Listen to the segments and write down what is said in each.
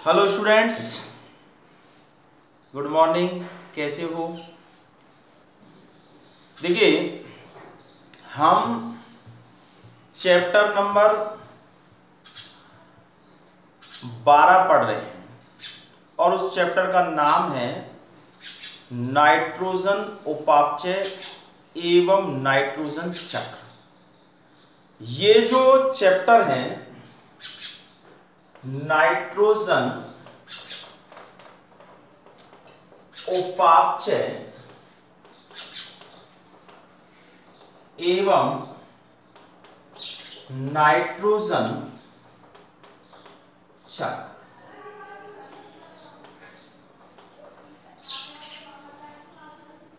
Hello students, good morning. कैसे हो? देखिए, हम चैप्टर नंबर 12 पढ़ रहे हैं और उस चैप्टर का नाम है नाइट्रोजन उपापचय एवं नाइट्रोजन चक्र। ये जो चैप्टर है नाइट्रोजन उपापचय एवं नाइट्रोजन चक्र,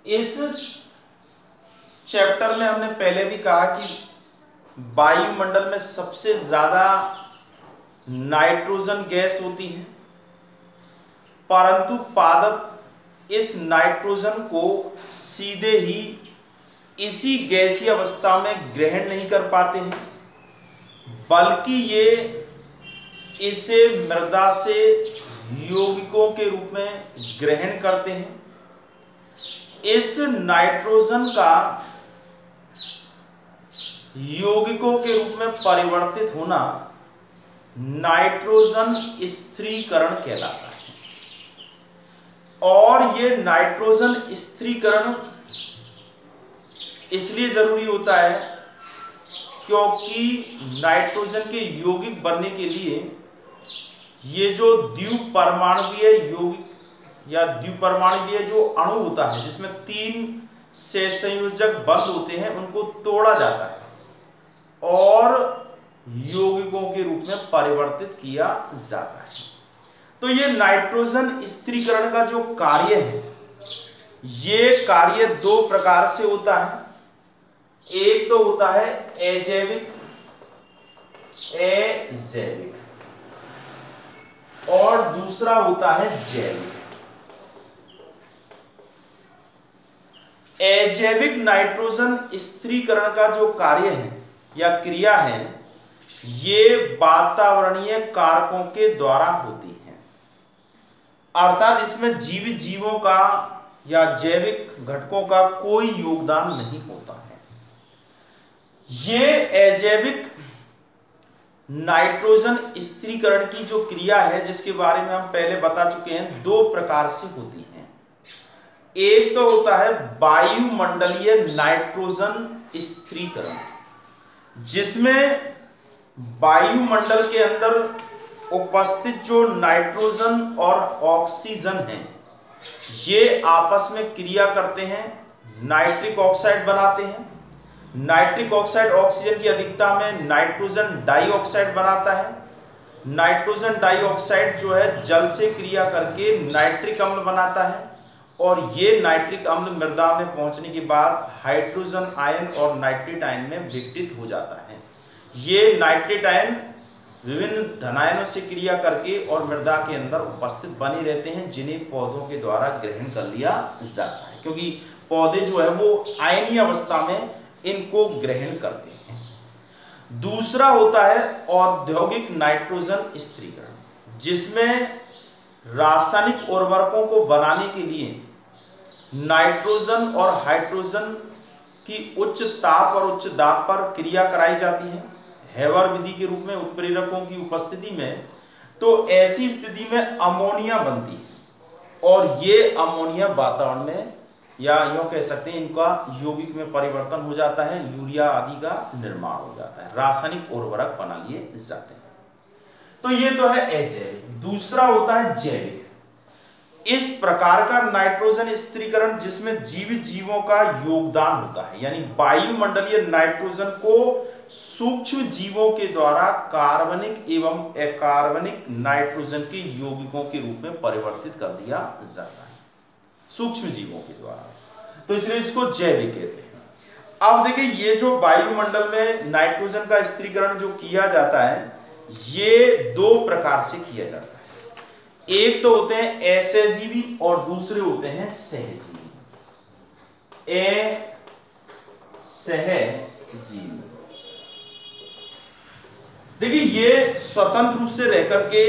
इस चैप्टर में हमने पहले भी कहा कि वायुमंडल में सबसे ज्यादा नाइट्रोजन गैस होती है, परंतु पादप इस नाइट्रोजन को सीधे ही इसी गैसीय अवस्था में ग्रहण नहीं कर पाते हैं, बल्कि ये इसे मृदा से यौगिकों के रूप में ग्रहण करते हैं। इस नाइट्रोजन का यौगिकों के रूप में परिवर्तित होना नाइट्रोजन स्थिरीकरण कहलाता है। और ये नाइट्रोजन स्थिरीकरण इसलिए जरूरी होता है क्योंकि नाइट्रोजन के यौगिक बनने के लिए ये जो द्विपरमाणुवीय यौगिक या द्विपरमाणुवीय जो अणु होता है जिसमें 3 से संयोजक बंध होते हैं, उनको तोड़ा जाता है और यौगिकों के रूप में परिवर्तित किया जाता है। तो ये नाइट्रोजन स्थिरीकरण का जो कार्य है, ये कार्य 2 प्रकार से होता है। एक तो होता है अजैविक और दूसरा होता है जैविक। अजैविक नाइट्रोजन स्थिरीकरण का जो कार्य है या क्रिया है, ये वातावरणीय कारकों के द्वारा होती है, अर्थात इसमें जीवित जीवों का या जैविक घटकों का कोई योगदान नहीं होता है। ये अजैविक नाइट्रोजन स्थिरीकरण की जो क्रिया है, जिसके बारे में हम पहले बता चुके हैं, 2 प्रकार से होती है। एक तो होता है वायुमंडलीय नाइट्रोजन स्थिरीकरण, जिसमें वायुमंडल के अंदर उपस्थित जो नाइट्रोजन और ऑक्सीजन है, ये आपस में क्रिया करते हैं, नाइट्रिक ऑक्साइड बनाते हैं। नाइट्रिक ऑक्साइड ऑक्सीजन की अधिकता में नाइट्रोजन डाइऑक्साइड बनाता है। नाइट्रोजन डाइऑक्साइड जो है जल से क्रिया करके नाइट्रिक अम्ल बनाता है और ये नाइट्रिक अम्ल मृदा में पहुंचने के बाद हाइड्रोजन आयन और नाइट्रेट आयन में विघटित हो जाता है। ये नाइट्रेट आयन विभिन्न धनायनों से क्रिया करके और मृदा के अंदर उपस्थित बने रहते हैं, जिन्हें पौधों के द्वारा ग्रहण कर लिया जाता है, क्योंकि पौधे जो है वो आयनीय अवस्था में इनको ग्रहण करते हैं। दूसरा होता है औद्योगिक नाइट्रोजन स्थिरीकरण, जिसमें रासायनिक उर्वरकों को बनाने के लिए नाइट्रोजन और हाइड्रोजन की उच्च ताप और उच्च दाब पर क्रिया कराई जाती है, हेवर विधि के रूप में उत्प्रेरकों की उपस्थिति में। तो ऐसी स्थिति में अमोनिया बनती है और ये अमोनिया वातावरण में, या यूं कह सकते हैं, इनका यौगिक में परिवर्तन हो जाता है, यूरिया आदि का निर्माण हो जाता है, रासायनिक उर्वरक बना लिए जाते हैं। तो ये तो है अजैविक। दूसरा होता है जैविक। इस प्रकार का नाइट्रोजन स्थिरीकरण जिसमें जीवित जीवों का योगदान होता है, यानी वायुमंडलीय नाइट्रोजन को सूक्ष्म जीवों के द्वारा कार्बनिक एवं अकार्बनिक नाइट्रोजन के यौगिकों के रूप में परिवर्तित कर दिया जाता है, सूक्ष्म जीवों के द्वारा। तो इसलिए इसको जैविक कहते हैं। अब देखिए, ये जो वायुमंडल में नाइट्रोजन का स्थिरीकरण जो किया जाता है, ये 2 प्रकार से किया जाता है। एक तो होते हैं असहजीवी और दूसरे होते हैं सहजीवी। असहजीवी, देखिए, ये स्वतंत्र रूप से रह करके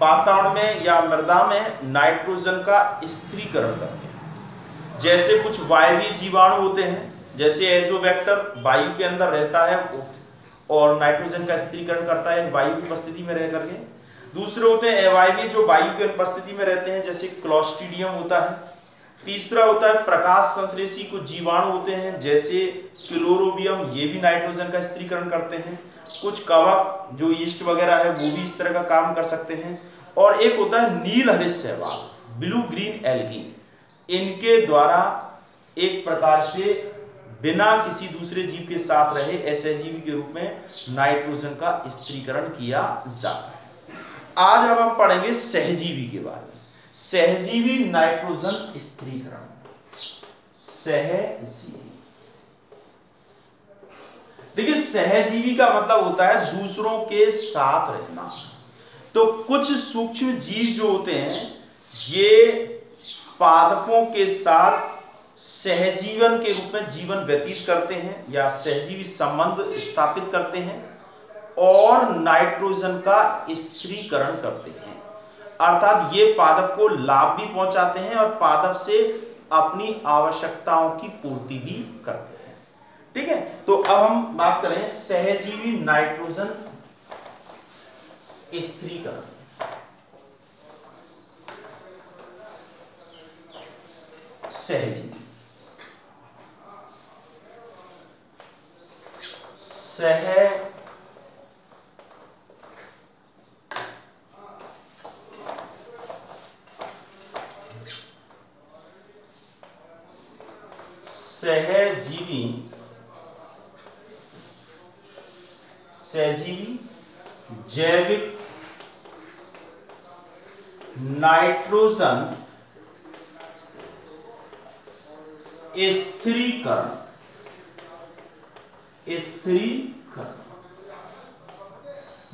वातावरण में या मृदा में नाइट्रोजन का स्थिरीकरण करते हैं। जैसे कुछ वायवीय जीवाणु होते हैं, जैसे एजोबैक्टर वायु के अंदर रहता है और नाइट्रोजन का स्थिरीकरण करता है वायु की उपस्थिति में रह करके। दूसरे होते हैं अवायवीय, जो वायु की उपस्थिति में रहते हैं, जैसे क्लोस्ट्रीडियम होता है। तीसरा होता है प्रकाश संश्लेषी कुछ जीवाणु होते हैं, जैसे क्लोरोबियम, ये भी नाइट्रोजन का स्थिरीकरण करते हैं। कुछ कवक जो ईस्ट वगैरह है वो भी इस तरह का काम कर सकते हैं। और एक होता है नील हरित शैवाल, ब्लू ग्रीन एल्गी, इनके द्वारा एक प्रकार से बिना किसी दूसरे जीव के साथ रहे असहजीवी के रूप में नाइट्रोजन का स्थिरीकरण किया जाता है। आज अब हम पढ़ेंगे सहजीवी के बारे में। सहजीवी नाइट्रोजन स्थिरीकरण। सहजीवी, देखिए सहजीवी का मतलब होता है दूसरों के साथ रहना। तो कुछ सूक्ष्म जीव जो होते हैं ये पादपों के साथ सहजीवन के रूप में जीवन व्यतीत करते हैं या सहजीवी संबंध स्थापित करते हैं और नाइट्रोजन का स्थिरीकरण करते हैं। अर्थात ये पादप को लाभ भी पहुंचाते हैं और पादप से अपनी आवश्यकताओं की पूर्ति भी करते हैं। ठीक है, तो अब हम बात करें सहजीवी नाइट्रोजन स्थिरीकरण। सहजीवी सहजीवी जैविक नाइट्रोजन स्थिरीकरण।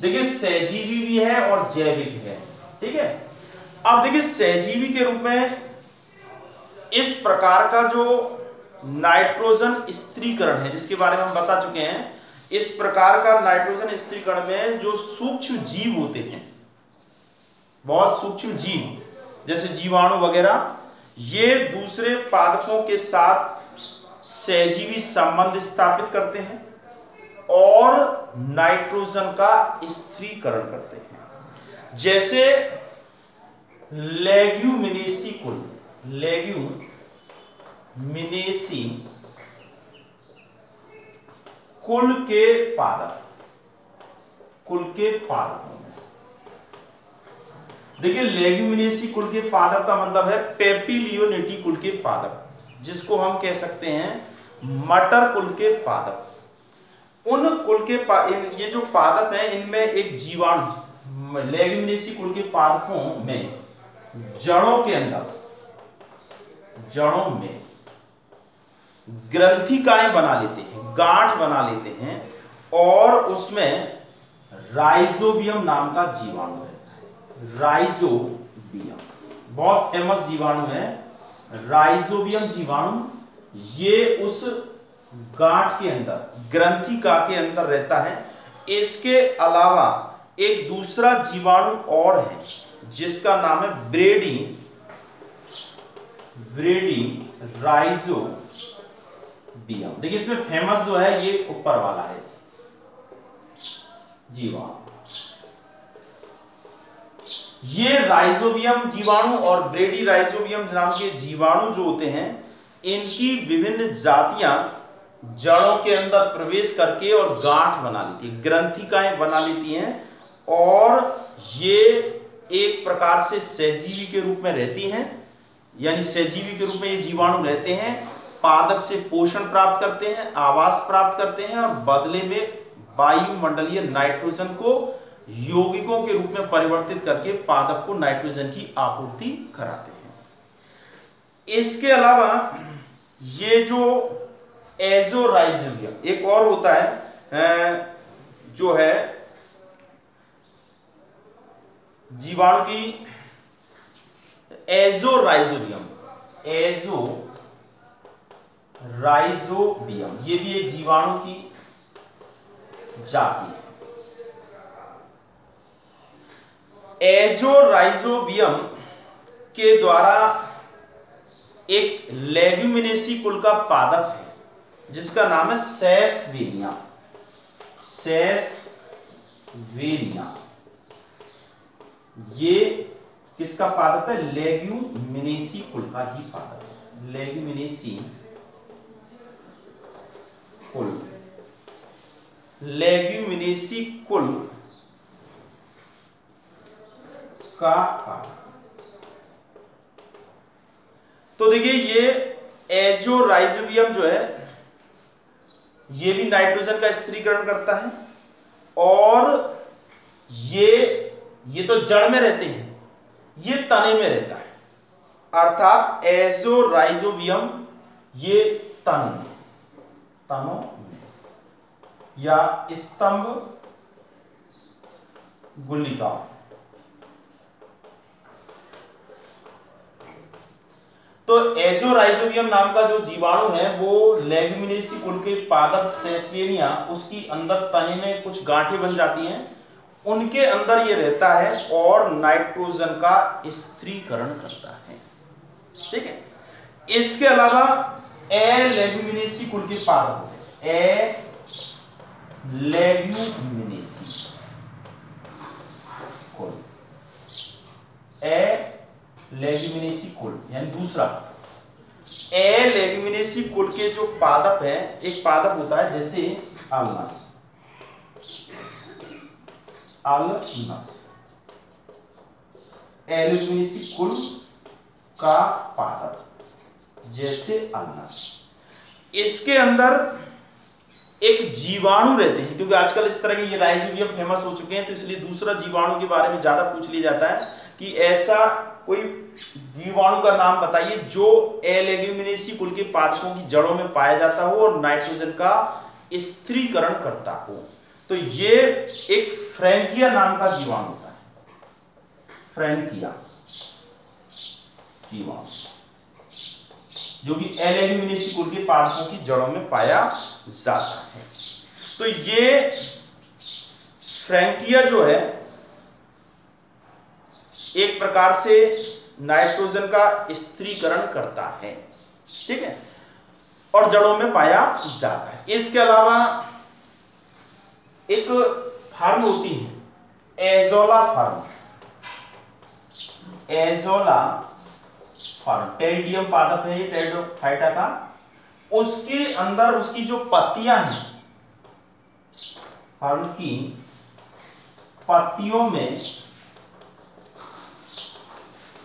देखिए सहजीवी भी है और जैविक है। ठीक है, अब देखिए सहजीवी के रूप में इस प्रकार का जो नाइट्रोजन स्थिरीकरण है जिसके बारे में हम बता चुके हैं, इस प्रकार का नाइट्रोजन स्थिरीकरण में जो सूक्ष्म जीव होते हैं, बहुत सूक्ष्म जीव जैसे जीवाणु वगैरह, ये दूसरे पादपों के साथ सहजीवी संबंध स्थापित करते हैं और नाइट्रोजन का स्थिरीकरण करते हैं। जैसे लेग्यूमिनेसी कुल, लेग्यूमिनेसी कुल के पादपों में, देखिए लेग्यूमिनेसी कुल के पादप का मतलब है पेपिलियोनेटी कुल के पादप, जिसको हम कह सकते हैं मटर कुल के पादप। उन कुल के ये जो पादप हैं इनमें एक जीवाणु, लेग्यूमिनेसी कुल के पादपों में जड़ों में ग्रंथिकाएं बना लेते हैं, गांठ बना लेते हैं और उसमें राइजोबियम नाम का जीवाणु है। राइजोबियम बहुत फेमस जीवाणु है, राइजोबियम जीवाणु। ये उस गांठ के अंदर, ग्रंथिका के अंदर रहता है। इसके अलावा एक दूसरा जीवाणु और है जिसका नाम है ब्रेडी राइजोबियम। देखिए इसमें फेमस जो है ये ऊपर वाला है जीवाणु। ये राइजोबियम जीवाणु और ब्रेडी राइजोबियम नाम के जीवाणु जो होते हैं, इनकी विभिन्न जातियां जड़ों के अंदर प्रवेश करके और गांठ बना लेती है, ग्रंथिकाएं बना लेती हैं और ये एक प्रकार से सहजीवी के रूप में रहती हैं। यानी सहजीवी के रूप में ये जीवाणु रहते हैं, पादप से पोषण प्राप्त करते हैं, आवास प्राप्त करते हैं और बदले में वायुमंडलीय नाइट्रोजन को यौगिकों के रूप में परिवर्तित करके पादप को नाइट्रोजन की आपूर्ति कराते हैं। इसके अलावा ये जो एजोराइजोबियम एक और होता है जो है जीवाणु की एजोराइजोबियम, ये भी एक जीवाणु की जाति है। एजोराइजोबियम के द्वारा एक लेग्यूमिनेसी कुल का पादप है जिसका नाम है सेसवेनिया। सेसवेनिया ये किसका पादप है? लेग्यूमिनेसी कुल का ही पादप है। लेग्यूमिनेसी कुल, लेग्यूमिनेसी कुल का पादप। तो देखिए ये एजोराइजोबियम जो है ये भी नाइट्रोजन का स्थिरीकरण करता है और ये तो जड़ में रहते हैं, ये तने में रहता है, अर्थात एजोराइजोबियम ये तनों में या स्तंभ गुलिका। तो एजोराइजोबियम नाम का जो जीवाणु है वो लेग्यूमिनेसी कुल के पादप सेसवेनिया, उसकी अंदर तने में कुछ गांठें बन जाती हैं, उनके अंदर ये रहता है और नाइट्रोजन का स्थिरीकरण करता है। ठीक है, इसके अलावा एलेग्यूमिनेसी कुल के पादप होते हैं। एलेग्यूमिनेसी कुल, लेग्यूमिनेसी कुल यानी दूसरा। लेग्यूमिनेसी कुल के जो पादप है, एक पादप होता है जैसे अल्नस, लेग्यूमिनेसी कुल का पादप जैसे अल्नस, इसके अंदर एक जीवाणु रहते हैं, क्योंकि आजकल इस तरह के ये राइजोबियम फेमस हो चुके हैं, तो इसलिए दूसरा जीवाणु के बारे में ज्यादा पूछ लिया जाता है कि ऐसा कोई जीवाणु का नाम बताइए जो एलेग्यूमिनेसी कुल के पादपों की जड़ों में पाया जाता हो और नाइट्रोजन का स्थिरीकरण करता हो। तो ये एक फ्रैंकिया नाम का जीवाणु होता है। फ्रैंकिया जीवाणु जो कि एलेग्यूमिनेसी कुल के पादपों की जड़ों में पाया जाता है। तो ये फ्रैंकिया जो है एक प्रकार से नाइट्रोजन का स्थिरीकरण करता है। ठीक है, और जड़ों में पाया जाता है। इसके अलावा एक फर्म होती है azolla firm, azolla firm Pteridium पादप है ये, टेरिडोफाइटा का। उसके अंदर उसकी जो पत्तियां हैं, फर्म की पत्तियों में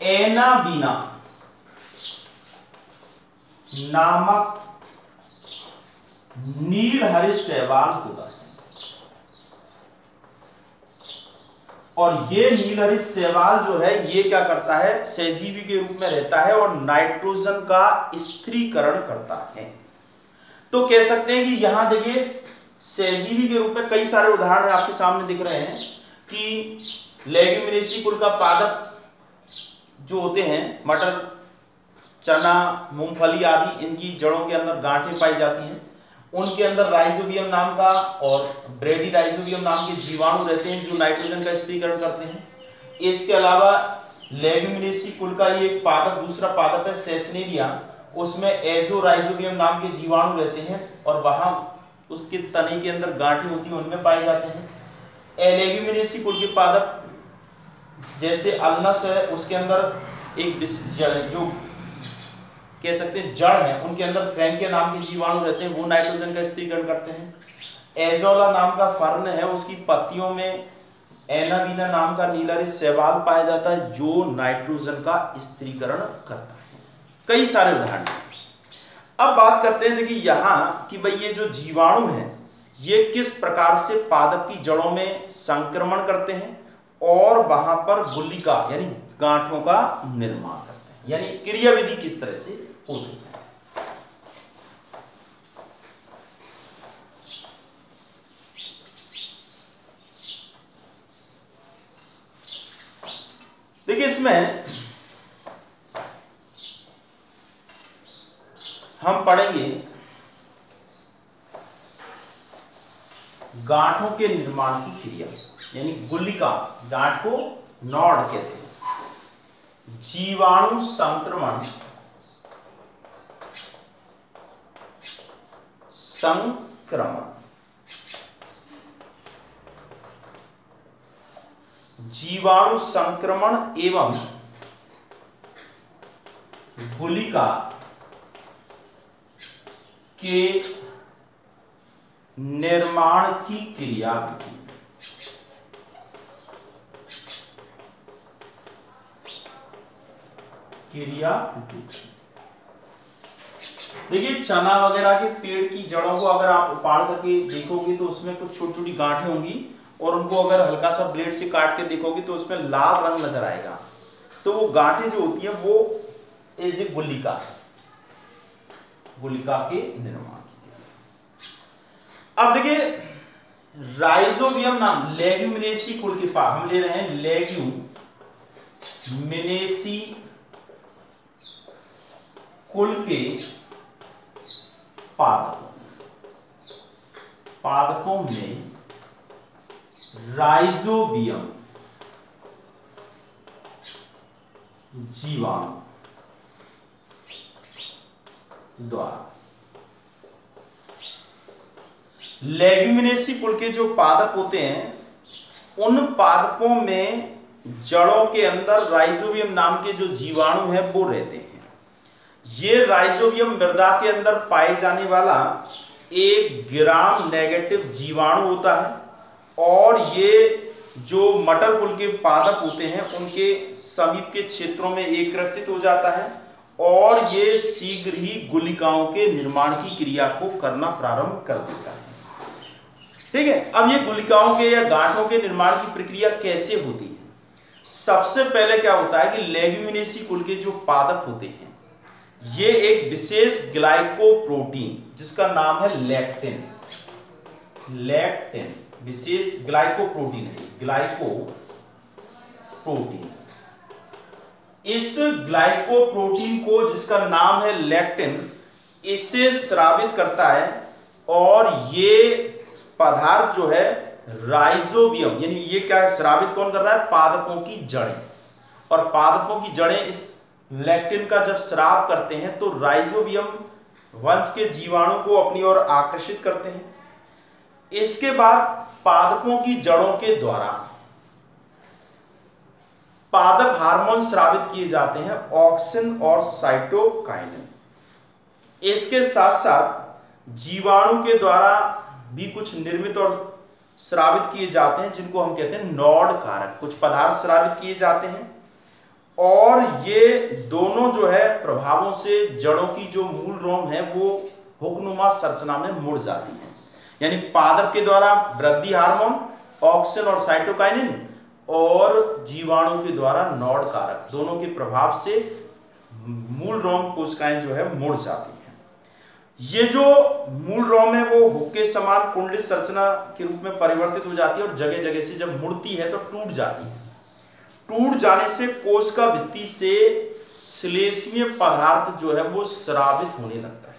एनाबीना नामक नील हरित शैवाल होता है, और ये नील हरित शैवाल जो है ये क्या करता है? सहजीवी के रूप में रहता है और नाइट्रोजन का स्थिरीकरण करता है। तो कह सकते हैं कि यहां देखिए सहजीवी के रूप में कई सारे उदाहरण आपके सामने दिख रहे हैं कि लेग्यूमिनेसी कुल का पादप जो होते हैं, मटर, चना, मूंगफली आदि, इनकी जड़ों के अंदर गांठें पाई जाती हैं। उनके अंदर राइजोबियम नाम का और ब्रेडी राइजोबियम नाम के जीवाणु रहते हैं जो नाइट्रोजन का स्थिरीकरण करते हैं। इसके अलावा लेग्यूमिनेसी कुल का ये पादप, दूसरा पादप है सेसनेरिया, उसमें एजोराइजोबियम नाम के जीवाणु रहते हैं और वहां उसके तने के अंदर गांठें होती हैं, उनमें पाए जाते हैं। लेग्यूमिनेसी कुल के पादप जैसे अल्नस है, उसके अंदर एक जो कह सकते हैं जड़ है, उनके अंदर फ्रैंकिया नाम के जीवाणु रहते हैं, वो नाइट्रोजन का स्थिरीकरण करते हैं। एजोला नाम का फर्न है, उसकी पत्तियों में एनाबीना नाम का नीला हरित शैवाल पाया जाता है जो नाइट्रोजन का स्थिरीकरण करता है। कई सारे उदाहरण। अब बात करते हैं देखिए यहां कि भाई ये जो जीवाणु है ये किस प्रकार से पादप की जड़ों में संक्रमण करते हैं और वहां पर गुलिका यानी गांठों का निर्माण करते हैं, यानी क्रियाविधि किस तरह से होती है। देखिए इसमें हम पढ़ेंगे गांठों के निर्माण की क्रिया, यानी गुलिका, गांठ को नॉड कहते हैं। जीवाणु संक्रमण जीवाणु संक्रमण एवं गुलिका के निर्माण की क्रिया देखिए, चना वगैरह के पेड़ की जड़ों को अगर आप उपाड़ करके देखोगे तो उसमें कुछ छोटी छोटी गांठें होंगी, और उनको अगर हल्का सा ब्लेड से काट के देखोगे तो उसमें लाल रंग नजर आएगा। तो वो गांठें जो होती हैं वो एज ए गुलिका के निर्माण की। अब देखिए, राइजोबियम नाम लेग्यूमिनेसी कुल के पास हम ले रहे हैं। लेग्यूमिनेसी कुल के पादपों में राइजोबियम जीवाणु द्वारा, लेग्यूमिनेसी कुल के जो पादप होते हैं उन पादपों में जड़ों के अंदर राइजोबियम नाम के जो जीवाणु हैं वो रहते हैं। ये राइजोबियम मृदा के अंदर पाए जाने वाला एक ग्राम नेगेटिव जीवाणु होता है, और ये जो मटर कुल के पादप होते हैं उनके समीप के क्षेत्रों में एकत्रित हो जाता है, और ये शीघ्र ही गुलिकाओं के निर्माण की क्रिया को करना प्रारंभ कर देता है। ठीक है, अब ये गुलिकाओं के या गांठों के निर्माण की प्रक्रिया कैसे होती है? सबसे पहले क्या होता है कि लेग्यूमिनेसी कुल के जो पादप होते हैं ये एक विशेष ग्लाइकोप्रोटीन जिसका नाम है लैक्टिन, विशेष ग्लाइकोप्रोटीन है, ग्लाइकोप्रोटीन। इस ग्लाइकोप्रोटीन को जिसका नाम है लैक्टिन, इसे स्रावित करता है, और ये पदार्थ जो है राइजोबियम, यानी ये क्या स्रावित कौन कर रहा है? पादपों की जड़ें। और पादपों की जड़ें इस लैक्टिन का जब स्राव करते हैं तो राइजोबियम वंश के जीवाणु को अपनी ओर आकर्षित करते हैं। इसके बाद पादपों की जड़ों के द्वारा पादप हार्मोन स्रावित किए जाते हैं, ऑक्सिन और साइटोकाइनिन। इसके साथ साथ जीवाणु के द्वारा भी कुछ निर्मित और स्रावित किए जाते हैं जिनको हम कहते हैं नॉड कारक। कुछ पदार्थ स्रावित किए जाते हैं, और ये दोनों जो है प्रभावों से जड़ों की जो मूल रोम है वो हुकनुमा संरचना में मुड़ जाती है। यानी पादप के द्वारा वृद्धि हार्मोन, ऑक्सिन और साइटोकाइनिन, और जीवाणु के द्वारा नॉड कारक, दोनों के प्रभाव से मूल रोम कोशिकाएं जो है मुड़ जाती हैं। ये जो मूल रोम है वो हुक के समान कुंडलित संरचना के रूप में परिवर्तित हो जाती है, और जगह जगह से जब मुड़ती है तो टूट जाती है। टूट जाने से कोशिका भित्ति से श्लेष्मीय पदार्थ जो है वो स्रावित होने लगता है,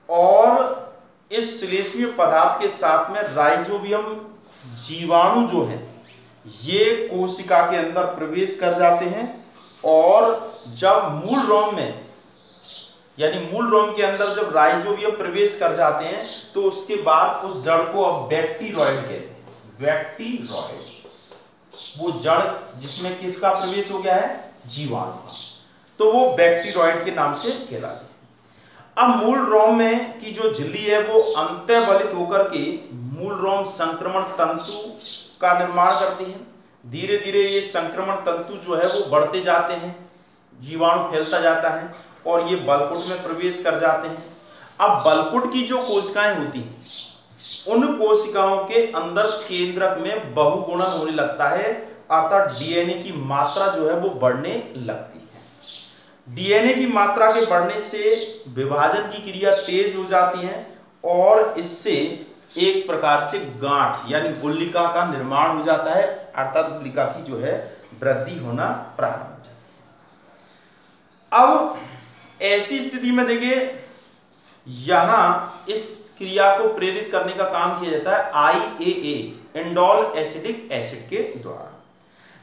और इस श्लेष्मीय पदार्थ के साथ में राइजोबियम जीवाणु जो है ये कोशिका के अंदर प्रवेश कर जाते हैं, और जब मूल रोम में, यानी मूल रोम के अंदर जब राइजोबियम प्रवेश कर जाते हैं तो उसके बाद उस जड़ को अब बैक्टीरॉइड कहते हैं। बैक्टीरॉइड, वो जड़ जिसमें किसका प्रवेश हो गया है? जीवाणु का, तो वो बैक्टीरॉइड के नाम से कहलाते हैं। अब मूल रोम में की जो झिल्ली है वो अंतःबलित होकर के मूल रोम संक्रमण तंतु का निर्माण करती है। धीरे धीरे ये संक्रमण तंतु जो है वो बढ़ते जाते हैं, जीवाणु फैलता जाता है, और ये बलकुट में प्रवेश कर जाते हैं। अब बलकुट की जो कोशिकाएं होती हैं उन कोशिकाओं के अंदर केंद्रक में बहुगुणन होने लगता है, अर्थात डीएनए की मात्रा जो है वो बढ़ने लगती है। डीएनए की मात्रा के बढ़ने से विभाजन की क्रिया तेज हो जाती है, और इससे एक प्रकार से गांठ यानी गुल्लिका का निर्माण हो जाता है, अर्थात गुल्लिका की जो है वृद्धि होना प्रारंभ हो जाती है। अब ऐसी स्थिति में देखिए, यहां इस क्रिया को प्रेरित करने का काम किया जाता है IAA, इंडोल एसिटिक एसिड के द्वारा।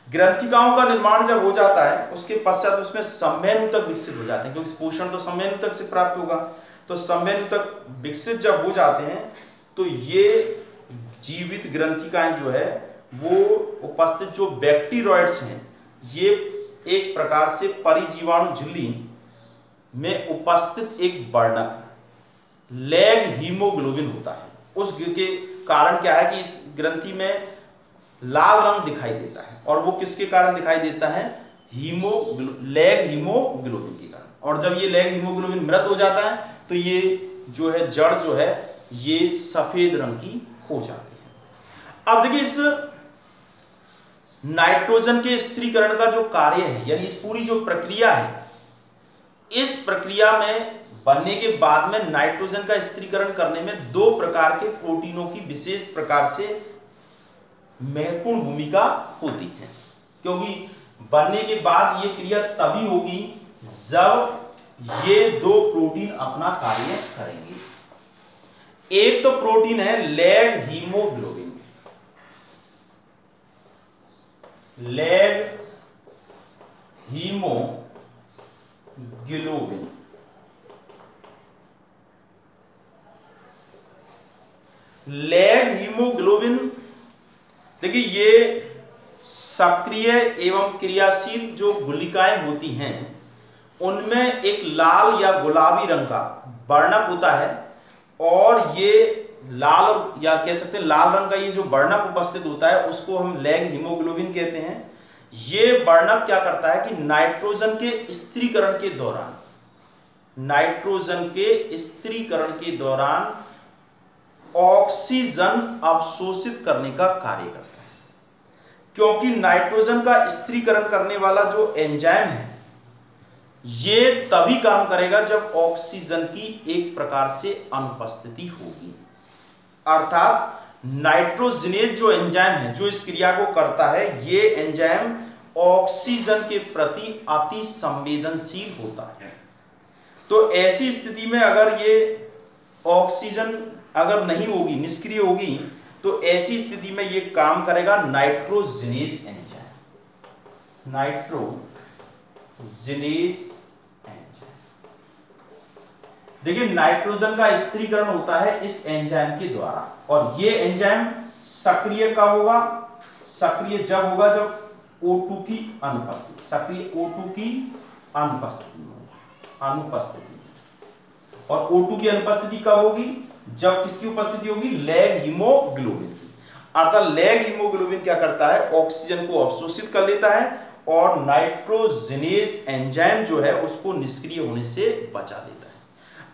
ग्रंथिकाओं का निर्माण जब हो जाता है उसके पश्चात उसमें संवहनूतक विकसित हो जाते हैं, क्योंकि पोषण तो संवहनूतक से प्राप्त होगा। तो संवहनूतक विकसित जब हो जाते हैं तो ये जीवित ग्रंथिकाएं जो है वो उपस्थित जो बैक्टीरियोइड्स हैं, ये एक प्रकार से परिजीवाणु झिल्ली में उपस्थित एक वर्णक लैग हीमोग्लोबिन होता है। उसके कारण क्या है कि इस ग्रंथि में लाल रंग दिखाई देता है, और वो किसके कारण दिखाई देता है? लैग हीमोग्लोबिन के कारण। और जब ये लैग हीमोग्लोबिन मृत हो जाता है तो ये जो है जड़ जो है ये सफेद रंग की हो जाती है। अब देखिए इस नाइट्रोजन के स्थिरीकरण का जो कार्य है, यानी इस पूरी जो प्रक्रिया है, इस प्रक्रिया में बनने के बाद में नाइट्रोजन का स्थिरीकरण करने में दो प्रकार के प्रोटीनों की विशेष प्रकार से महत्वपूर्ण भूमिका होती है, क्योंकि बनने के बाद ये क्रिया तभी होगी जब ये दो प्रोटीन अपना कार्य करेंगे। एक तो प्रोटीन है lag haemoglobin, lag haemoglobin. Lag haemoglobin देखिए ये सक्रिय एवं क्रियाशील जो गुलिकाएं होती हैं उनमें एक लाल या गुलाबी रंग का वर्णक होता है, और ये लाल या कह सकते हैं लाल रंग का ये जो वर्णक उपस्थित होता है उसको हम लैग हीमोग्लोबिन कहते हैं। ये वर्णक क्या करता है कि नाइट्रोजन के स्थिरीकरण के दौरान, नाइट्रोजन के स्थिरीकरण के दौरान ऑक्सीजन अवशोषित करने का कार्य करता है, क्योंकि नाइट्रोजन का स्थिरीकरण करने वाला जो एंजाइम है ये तभी काम करेगा जब ऑक्सीजन की एक प्रकार से अनुपस्थिति होगी। अर्थात नाइट्रोजनेज जो एंजाइम है जो इस क्रिया को करता है, ये एंजाइम ऑक्सीजन के प्रति अति संवेदनशील होता है। तो ऐसी स्थिति में अगर ये ऑक्सीजन अगर नहीं होगी, निष्क्रिय होगी, तो ऐसी स्थिति में ये काम करेगा नाइट्रोजनेज एंजाइम, नाइट्रोजनेज एंजाइम। देखिए नाइट्रोजन का स्थिरीकरण होता है इस एंजाइम के द्वारा, और ये एंजाइम सक्रिय कब होगा? सक्रिय जब होगा जब O2 की अनुपस्थिति, सक्रिय O2 की अनुपस्थिति, और O2 की अनुपस्थिति कब होगी? जब किसकी उपस्थिति होगी? लैग हीमोग्लोबिन की। अर्थात लैग हीमोग्लोबिन क्या करता है? ऑक्सीजन को अवशोषित कर लेता है और नाइट्रोजनेज एंजाइम जो है उसको निष्क्रिय होने से बचा देता है।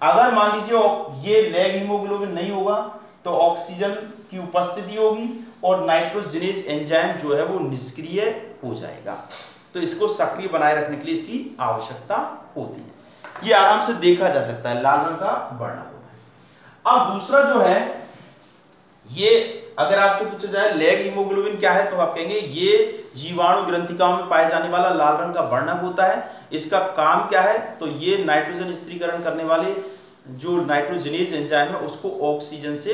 अगर मान लीजिए ये लैग हीमोग्लोबिन नहीं होगा तो ऑक्सीजन की उपस्थिति होगी और नाइट्रोजनेज एंजाइम जो है वो निष्क्रिय हो जाएगा। तो इसको सक्रिय बनाए रखने के लिए इसकी आवश्यकता होती है। ये आराम से देखा जा सकता है, लाल रंग का वर्णक होता है। अब दूसरा जो है, ये अगर आपसे पूछा जाए लैग हीमोग्लोबिन क्या है तो आप कहेंगे ये जीवाणु ग्रंथिकाओं में पाए जाने वाला लाल रंग का वर्णक होता है। इसका काम क्या है? तो ये नाइट्रोजन स्थिरीकरण करने वाले जो नाइट्रोजनेज एंजाइम है उसको ऑक्सीजन से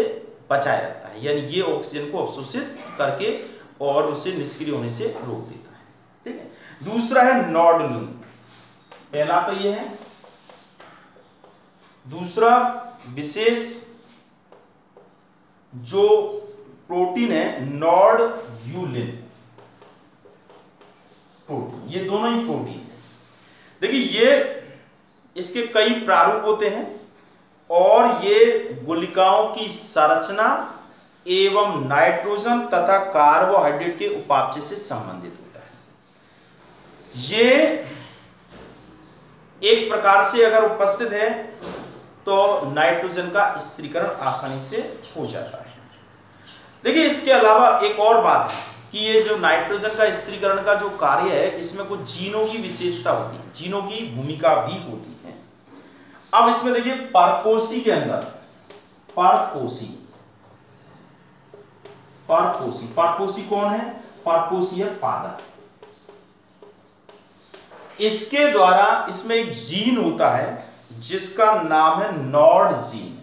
बचाए रखता है, यानी ये ऑक्सीजन को अवशोषित करके और उसे निष्क्रिय होने से रोक देता है। ठीक है। दूसरा है नॉर्डलिन। पहला तो ये है। दूसरा विशेष जो प्रोटीन है नॉर्ड्यूलिन प्रोटीन, ये दोनों ही प्रोटीन है। देखिए ये इसके कई प्रारूप होते हैं और ये गुलिकाओं की संरचना एवं नाइट्रोजन तथा कार्बोहाइड्रेट के उपापचय से संबंधित होता है। ये एक प्रकार से अगर उपस्थित है तो नाइट्रोजन का स्थिरीकरण आसानी से हो जाता है। देखिए इसके अलावा एक और बात है कि ये जो नाइट्रोजन का स्थिरीकरण का जो कार्य है इसमें कुछ जीनों की विशेषता होती है, जीनों की भूमिका भी होती है। अब इसमें देखिए परपोसी के अंदर परपोसी कौन है? परपोसी है पादप। इसके द्वारा इसमें एक जीन होता है जिसका नाम है नॉर्ड जीन।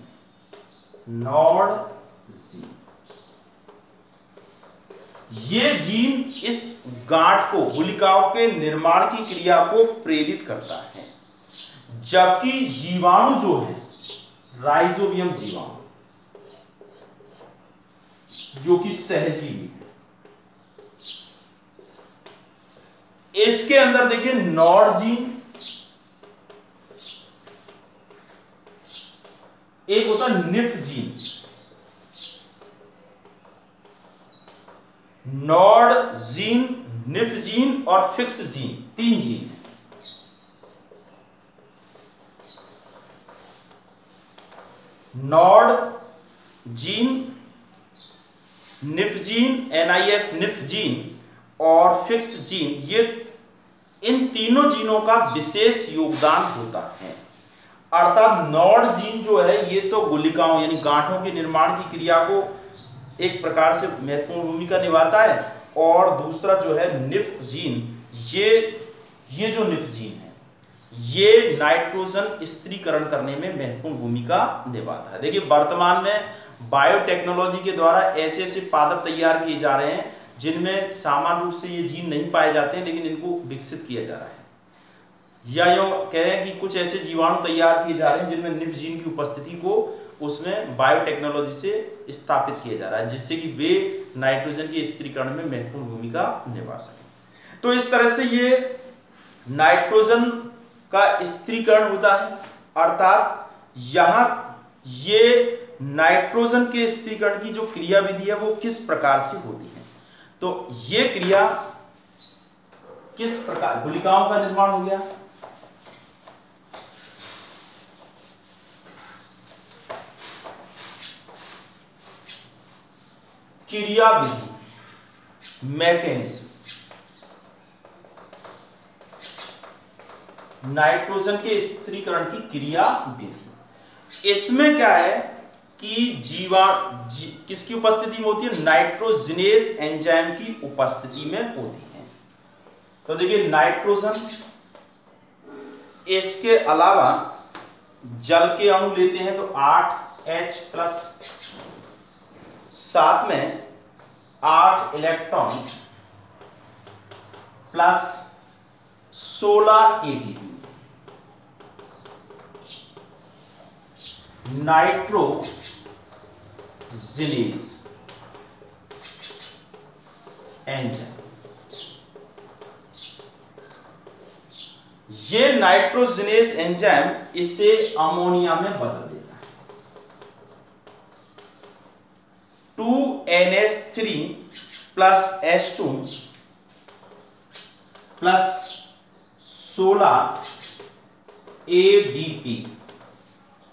ये जीन इस गांठ को, गुलिकाओं के निर्माण की क्रिया को प्रेरित करता है, जबकि जीवाणु जो है, राइजोबियम जीवाणु जो कि सहजीवी है, इसके अंदर देखिए नॉड जीन, एक होता है nif gene, nod gene, nif gene और फिक्स जीन, 3 जीन है। Nod gene, nif gene, NIF nif gene और फिक्स जीन, ये इन तीनों जीनों का विशेष योगदान होता है। अर्थात नॉड जीन जो है ये तो गुलिकाओं यानी गांठों के निर्माण की क्रिया को एक प्रकार से महत्वपूर्ण भूमिका निभाता है, और दूसरा जो है निफ जीन, ये जो निफ जीन है ये नाइट्रोजन स्थिरीकरण करने में महत्वपूर्ण भूमिका निभाता है। देखिए वर्तमान में बायोटेक्नोलॉजी के द्वारा ऐसे ऐसे पादप तैयार किए जा रहे हैं जिनमें सामान्य रूप से ये जीन नहीं पाए जाते हैं, लेकिन इनको विकसित किया जा रहा है, या यूं कह रहे हैं कि कुछ ऐसे जीवाणु तैयार किए जा रहे हैं जिनमें निफ जीन की उपस्थिति को उसमें बायोटेक्नोलॉजी से स्थापित किया जा रहा है, जिससे कि वे नाइट्रोजन के स्थिरीकरण में महत्वपूर्ण भूमिका निभा सके। तो इस तरह से ये नाइट्रोजन का स्थिरीकरण होता है, अर्थात यहां ये नाइट्रोजन के स्थिरीकरण की जो क्रिया विधि है वो किस प्रकार से होती है। तो ये क्रिया किस प्रकार, गुलिकाओं का निर्माण हो गया, क्रिया विधि, मैकेनिज्म, नाइट्रोजन के स्थिरीकरण की क्रिया विधि। इसमें क्या है कि किसकी उपस्थिति में होती है, नाइट्रोजिनेज एंजाइम की उपस्थिति में होती है। तो देखिए नाइट्रोजन, इसके अलावा जल के अणु लेते हैं तो 8H+, साथ में 8 electron plus 16 ATP, nitrogenase enzyme. ये नाइट्रोजिनेज एंजाइम इसे अमोनिया में बदल देता है। 2NH3 plus H2 plus 16 ADP,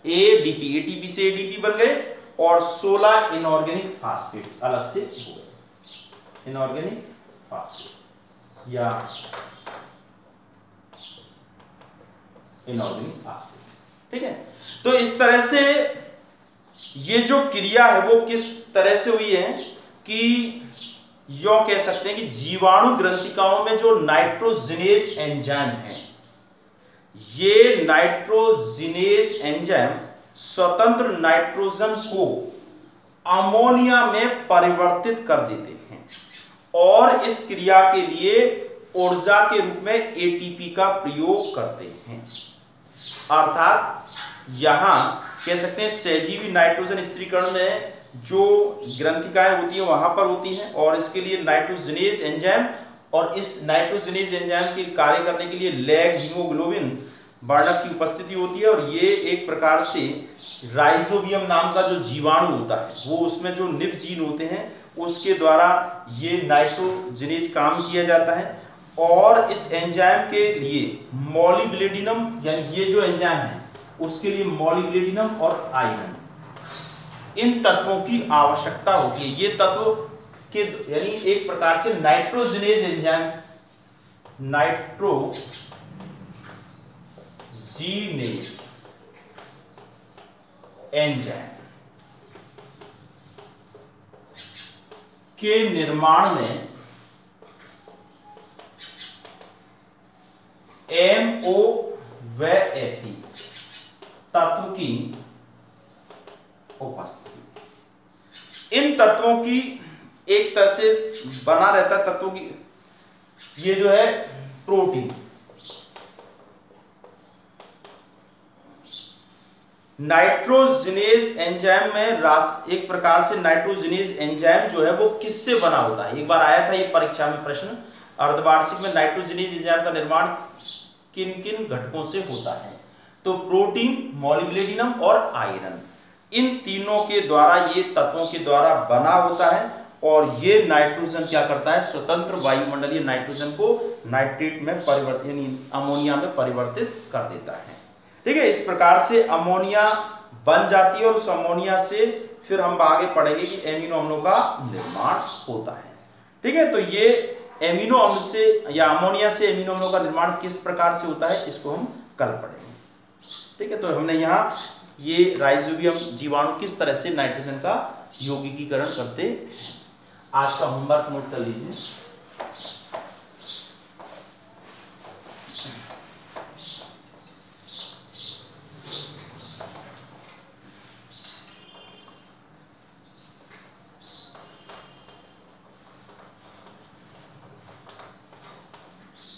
ATP से ADP बन गए और 16 इनऑर्गेनिक फास्फेट अलग से हो गए, इनऑर्गेनिक फास्फेट या इनऑर्गेनिक फास्फेट। ठीक है, तो इस तरह से ये जो क्रिया है वो किस तरह से हुई है कि यो कह सकते हैं कि जीवाणु ग्रंथिकाओं में जो नाइट्रोजिनेज एंजाइम है, ये नाइट्रोजिनेज एंजाइम स्वतंत्र नाइट्रोजन को अमोनिया में परिवर्तित कर देते हैं और इस क्रिया के लिए ऊर्जा के रूप में एटीपी का प्रयोग करते हैं। अर्थात यहां कह सकते हैं सहजीवी नाइट्रोजन स्थिरीकरण में जो ग्रंथिकाएं होती हैं वहां पर होती हैं और इसके लिए नाइट्रोजिनेज एंजाइम, और इस नाइट्रोजिनेज एंजाइम के कार्य करने के लिए लैग हीमोग्लोबिन वर्णक की उपस्थिति होती है। और ये एक प्रकार से राइजोबियम नाम का जो जीवाणु होता है वो उसमें जो निफ जीन होते हैं उसके द्वारा ये नाइट्रोजिनेज काम किया जाता है। और इस एंजाइम के लिए मॉलिब्लेडिनम यानी ये जो एंजाइम है उसके लिए मॉलिब्लेडिनम और आयरन, इन तत्वों की आवश्यकता होती है। ये तत्व के यानी एक प्रकार से नाइट्रोजिनेज एंजाइम, नाइट्रोजिनेज एंजाइम के निर्माण में MO व Fe तत्व की उपस्थिति, इन तत्वों की एक तरह से बना रहता है तत्वों की, ये जो है प्रोटीन। नाइट्रोजनेज एंजाइम में एक प्रकार से नाइट्रोजनेज एंजाइम जो है वो किससे बना होता है? एक बार आया था ये परीक्षा में प्रश्न, अर्धवार्षिक में, नाइट्रोजनेज एंजाइम का निर्माण किन किन घटकों से होता है? तो प्रोटीन, मॉलिब्डेनम और आयरन, इन तीनों के द्वारा, ये तत्वों के द्वारा बना होता है। और ये नाइट्रोजन क्या करता है? स्वतंत्र वायुमंडलीय नाइट्रोजन को नाइट्रेट में परिवर्तित, यानी अमोनिया में परिवर्तित कर देता है। ठीक है, इस प्रकार से अमोनिया बन जाती है और उस अमोनिया से फिर हम आगे पढ़ेंगे कि एमिनो अम्लों का निर्माण होता है। ठीक है, तो ये एमिनो अम्ल से या अमोनिया से एमिनो अम्लों का निर्माण किस प्रकार से होता है, इसको हम कल पढ़ेंगे। ठीक है, तो हमने यहाँ ये राइजोबियम जीवाणु किस तरह से नाइट्रोजन का यौगिकीकरण करते हैं, आज का होमवर्क नोट कर लीजिए।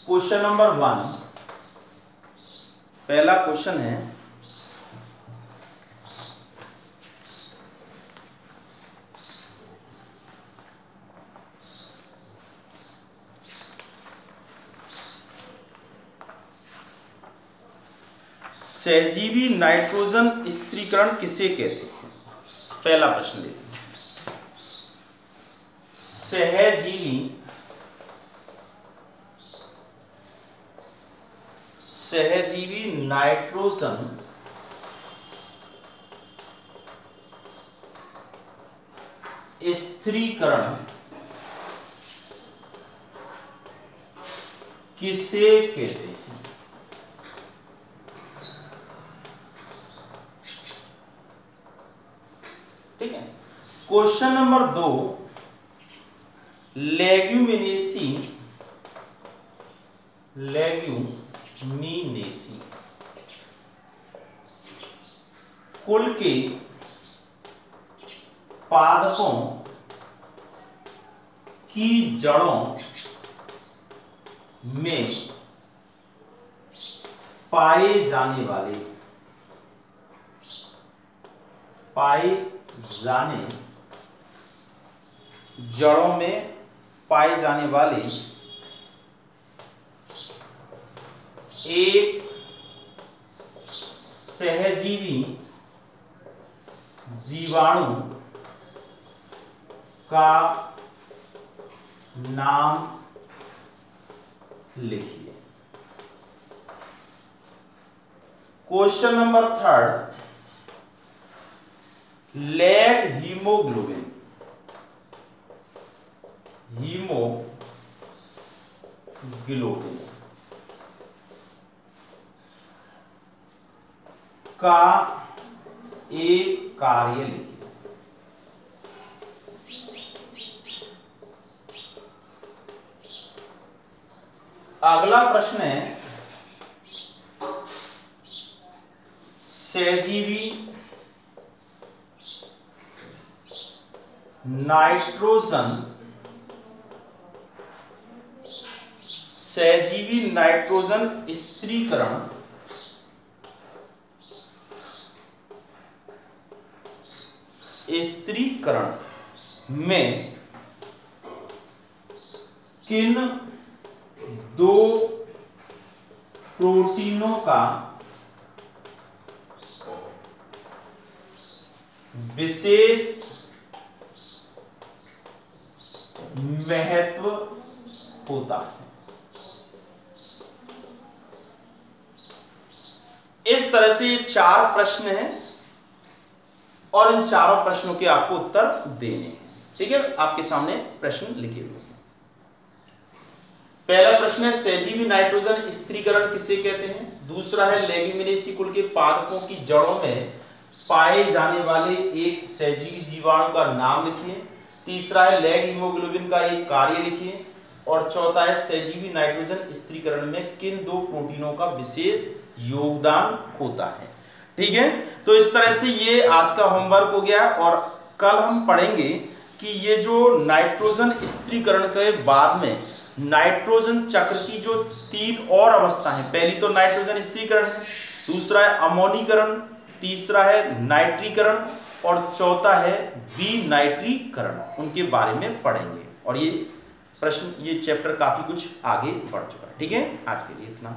क्वेश्चन नंबर 1, पहला क्वेश्चन है, सहजीवी नाइट्रोजन स्थिरीकरण किसे कहते हैं? पहला प्रश्न देखिए, सहजीवी नाइट्रोजन स्थिरीकरण किसे कहते हैं? ठीक है, क्वेश्चन नंबर 2, लेग्यूमिनेसी कुल के पादपों की जड़ों में पाए जाने वाले जड़ों में पाए जाने वाले एक सहजीवी जीवाणु का नाम लिखिए। क्वेश्चन नंबर 3, लैग हीमोग्लोबिन का एक कार्य लिखिए। अगला प्रश्न है, सहजीवी नाइट्रोजन स्थिरीकरण में किन दो प्रोटीनों का विशेष महत्व होता है? इस तरह से ये 4 प्रश्न हैं और इन चारों प्रश्नों के आपको उत्तर देने हैं। ठीक है, आपके सामने प्रश्न लिखे हुए हैं। पहला प्रश्न है, सहजीवी नाइट्रोजन स्थिरीकरण किसे कहते हैं? दूसरा है, लेग्यूमिनेसी कुल के पादपों की जड़ों में पाए जाने वाले एक सहजीवी जीवाणु का नाम लिखिए। तीसरा है, लैग हीमोग्लोबिन का एक कार्य लिखिए। और चौथा है, सहजीवी नाइट्रोजन स्थिरीकरण में किन दो प्रोटीनों का विशेष योगदान होता है? ठीक है, तो इस तरह से ये आज का होमवर्क हो गया और कल हम पढ़ेंगे कि ये जो नाइट्रोजन स्थिरीकरण के बाद में नाइट्रोजन चक्र की जो 3 और अवस्था है, पहली तो नाइट्रोजन स्थिरीकरण है, दूसरा है अमोनीकरण, तीसरा है नाइट्रीकरण और चौथा है विनाइट्रीकरण, उनके बारे में पढ़ेंगे। और ये प्रश्न, ये चैप्टर काफी कुछ आगे बढ़ चुका है। ठीक है, आज के लिए इतना।